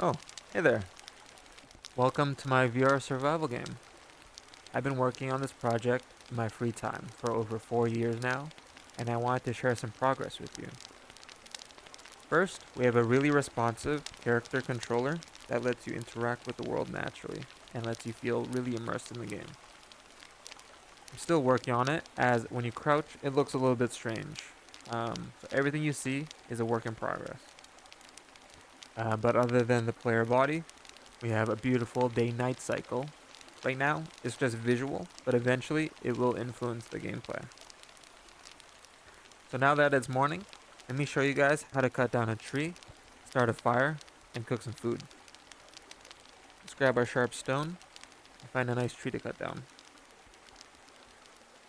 Oh, hey there. Welcome to my VR survival game. I've been working on this project in my free time for over 4 years now, and I wanted to share some progress with you. First, we have a really responsive character controller that lets you interact with the world naturally and lets you feel really immersed in the game. I'm still working on it, as when you crouch, it looks a little bit strange. So everything you see is a work in progress. But other than the player body, we have a beautiful day-night cycle. Right now, it's just visual, but eventually it will influence the gameplay. So now that it's morning, let me show you guys how to cut down a tree, start a fire, and cook some food. Let's grab our sharp stone and find a nice tree to cut down.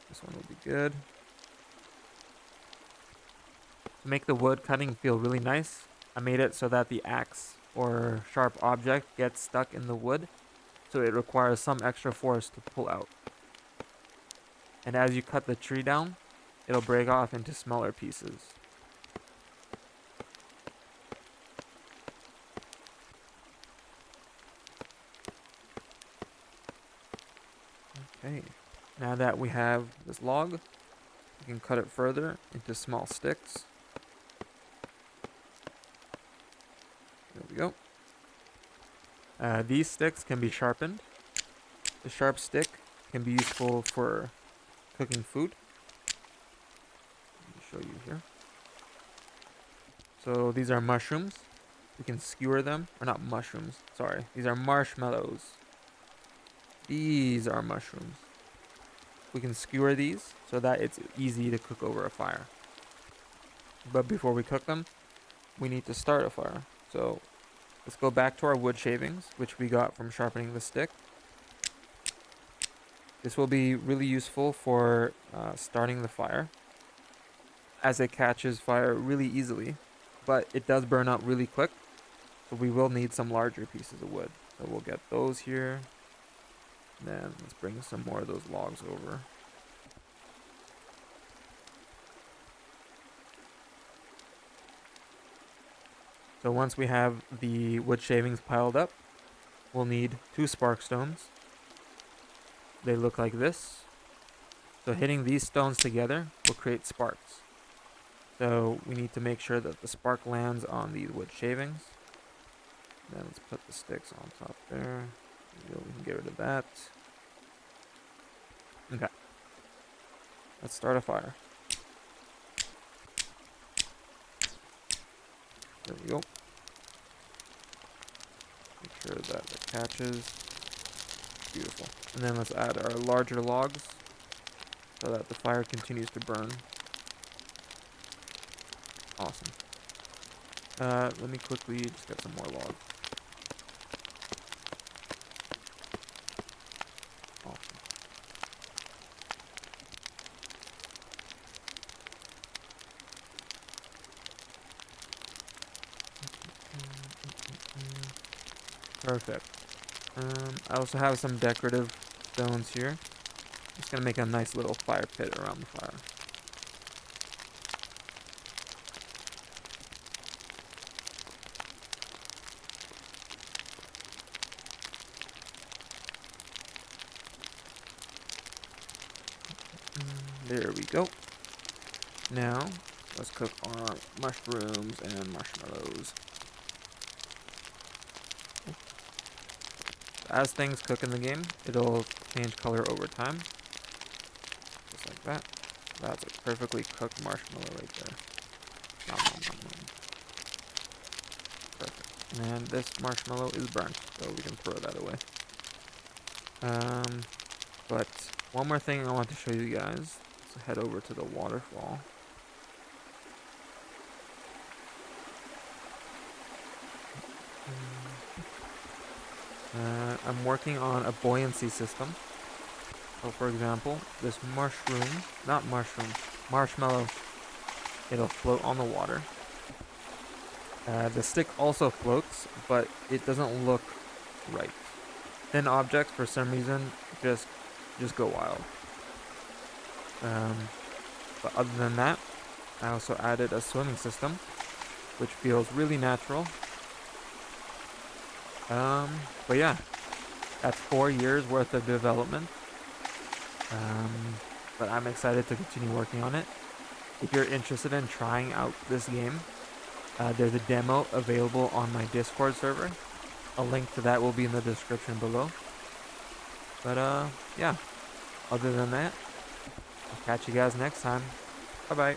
This one will be good. To make the wood cutting feel really nice, I made it so that the axe or sharp object gets stuck in the wood, so it requires some extra force to pull out. And as you cut the tree down, it'll break off into smaller pieces. Okay, now that we have this log, we can cut it further into small sticks. There we go. These sticks can be sharpened. The sharp stick can be useful for cooking food. Let me show you here. So these are mushrooms. We can skewer them, or not mushrooms, sorry. These are marshmallows. These are mushrooms. We can skewer these so that it's easy to cook over a fire. But before we cook them, we need to start a fire. So let's go back to our wood shavings, which we got from sharpening the stick. This will be really useful for starting the fire, as it catches fire really easily, but it does burn out really quick, so we will need some larger pieces of wood. So we'll get those here, and then let's bring some more of those logs over. So once we have the wood shavings piled up, we'll need 2 spark stones. They look like this. So hitting these stones together will create sparks. So we need to make sure that the spark lands on these wood shavings. Then let's put the sticks on top there. We can get rid of that. Okay. Let's start a fire. There we go. Make sure that it catches. Beautiful. And then let's add our larger logs so that the fire continues to burn. Awesome. Let me quickly just get some more logs. Awesome. Perfect. I also have some decorative stones here. Just gonna make a nice little fire pit around the fire. There we go. Now, let's cook our mushrooms and marshmallows. As things cook in the game, it'll change color over time. Just like that. That's a perfectly cooked marshmallow right there. Nom, nom, nom, nom. Perfect. And this marshmallow is burnt, so we can throw that away. But one more thing I want to show you guys. Let's head over to the waterfall. I'm working on a buoyancy system. So for example, this marshmallow, it'll float on the water. The stick also floats, but it doesn't look right. Thin objects, for some reason, just go wild. But other than that, I also added a swimming system, which feels really natural. But yeah, that's 4 years worth of development. But I'm excited to continue working on it. If you're interested in trying out this game, there's a demo available on my Discord server. A link to that will be in the description below. But yeah, other than that, I'll catch you guys next time. Bye bye.